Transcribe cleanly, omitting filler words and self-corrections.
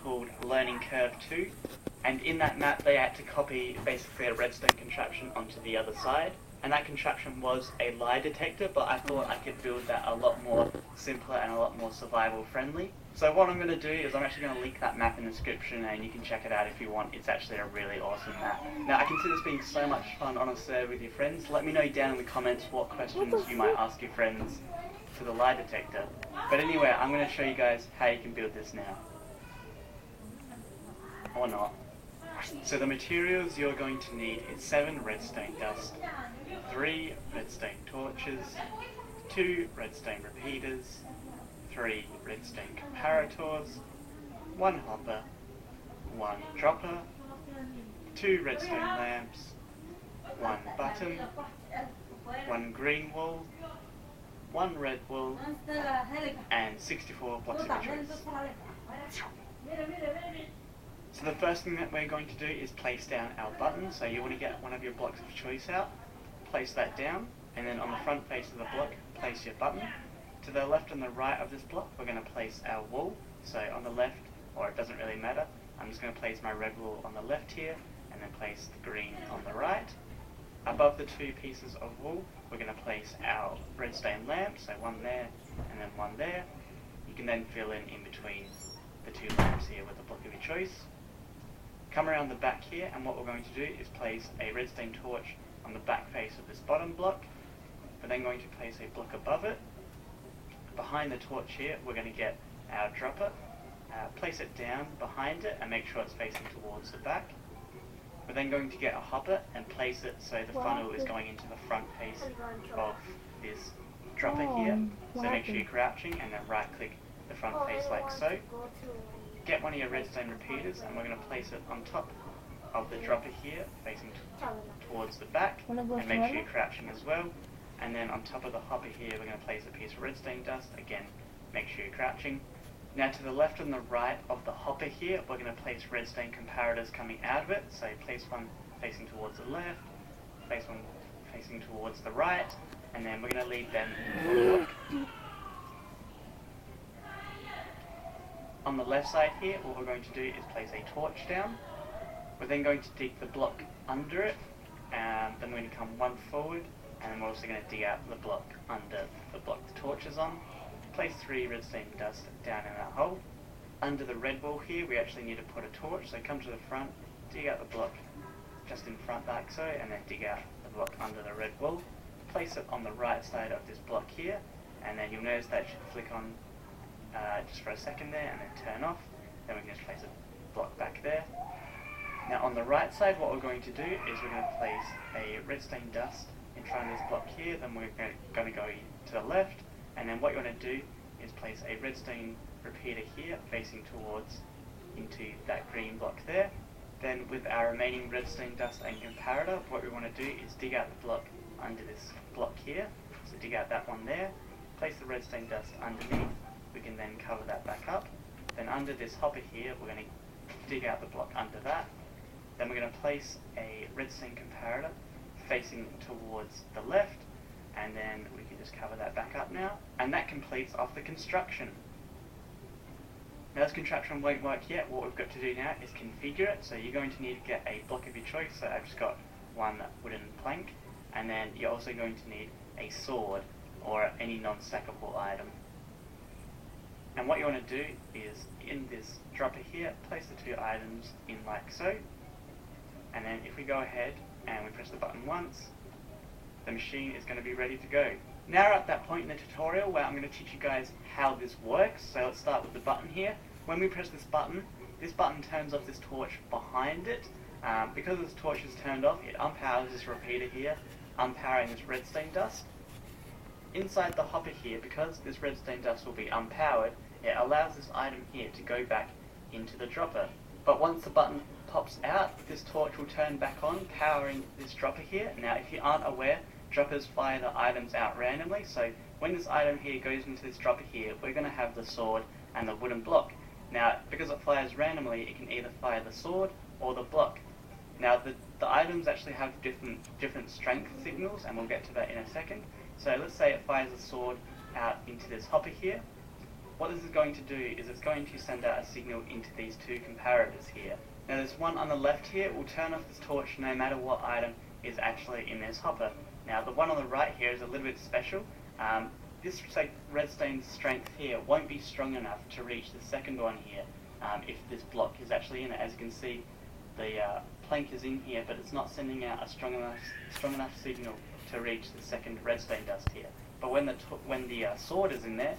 called Learning Curve 2, and in that map they had to copy basically a redstone contraption onto the other side, and that contraption was a lie detector, but I thought I could build that a lot more simpler and a lot more survival friendly. So what I'm going to do is I'm actually going to link that map in the description, and you can check it out if you want. It's actually a really awesome map. Now I can see this being so much fun on a server with your friends. Let me know down in the comments what questions you might ask your friends to the lie detector. But anyway, I'm going to show you guys how you can build this now. Or not. So the materials you're going to need is 7 redstone dust, 3 redstone torches, 2 redstone repeaters, 3 redstone comparators, 1 hopper, 1 dropper, 2 redstone lamps, 1 button, 1 green wool, 1 red wool, and 64 blocks of choice. So the first thing that we're going to do is place down our button. So you want to get one of your blocks of choice out, place that down, and then on the front face of the block, place your button. To the left and the right of this block, we're going to place our wool. So on the left, or it doesn't really matter, I'm just going to place my red wool on the left here, and then place the green on the right. Above the 2 pieces of wool, we're going to place our redstone lamp, so 1 there, and then 1 there. You can then fill in between the 2 lamps here with a block of your choice. Come around the back here, and what we're going to do is place a redstone torch on the back face of this bottom block. We're then going to place a block above it. Behind the torch here, we're going to get our dropper, place it down behind it and make sure it's facing towards the back. We're then going to get a hopper and place it so the funnel is going into the front face of this dropper here. So make sure you're crouching and then right click the front face like so. Get one of your redstone repeaters and we're going to place it on top of the dropper here facing towards the back, and make sure you're crouching as well. And then on top of the hopper here we're going to place a piece of redstone dust, again make sure you're crouching. Now to the left and the right of the hopper here we're going to place redstone comparators coming out of it, so place one facing towards the left, place one facing towards the right, and then we're going to leave them in the block. On the left side here, what we're going to do is place a torch down. We're then going to dig the block under it, and then we're going to come 1 forward, and then we're also going to dig out the block under the block the torch is on. Place 3 redstone dust down in that hole. Under the red wall here, we actually need to put a torch, so come to the front, dig out the block just in front like so, and then dig out the block under the red wall. Place it on the right side of this block here, and then you'll notice that should flick on just for a second there and then turn off. Then we can just place a block back there. Now on the right side, what we're going to do is we're going to place a redstone dust in front of this block here, then we're going to go to the left, and then what you want to do is place a redstone repeater here facing towards into that green block there. Then with our remaining redstone dust and comparator, what we want to do is dig out the block under this block here. So dig out that one there, place the redstone dust underneath. We can then cover that back up. Then under this hopper here, we're going to dig out the block under that. Then we're going to place a redstone comparator facing towards the left, and then we can just cover that back up now. And that completes off the construction. Now this contraption won't work yet. What we've got to do now is configure it. So you're going to need to get a block of your choice. So I've just got 1 wooden plank, and then you're also going to need a sword or any non-stackable item. And what you want to do is, in this dropper here, place the 2 items in like so. And then if we go ahead and we press the button once, the machine is going to be ready to go. Now we're at that point in the tutorial where I'm going to teach you guys how this works. So let's start with the button here. When we press this button turns off this torch behind it. Because this torch is turned off, it unpowers this repeater here, unpowering this redstone dust. Inside the hopper here, because this redstone dust will be unpowered, it allows this item here to go back into the dropper. But once the button pops out, this torch will turn back on, powering this dropper here. Now if you aren't aware, droppers fire the items out randomly, so when this item here goes into this dropper here, we're going to have the sword and the wooden block. Now because it fires randomly, it can either fire the sword or the block. Now the items actually have different strength signals, and we'll get to that in a second. So let's say it fires the sword out into this hopper here. what this is going to do is it's going to send out a signal into these two comparators here. Now this one on the left here will turn off this torch no matter what item is actually in this hopper. Now the one on the right here is a little bit special. This redstone's strength here won't be strong enough to reach the second one here if this block is actually in it. As you can see, the plank is in here, but it's not sending out a strong enough signal to reach the second redstone dust here. But when the sword is in there,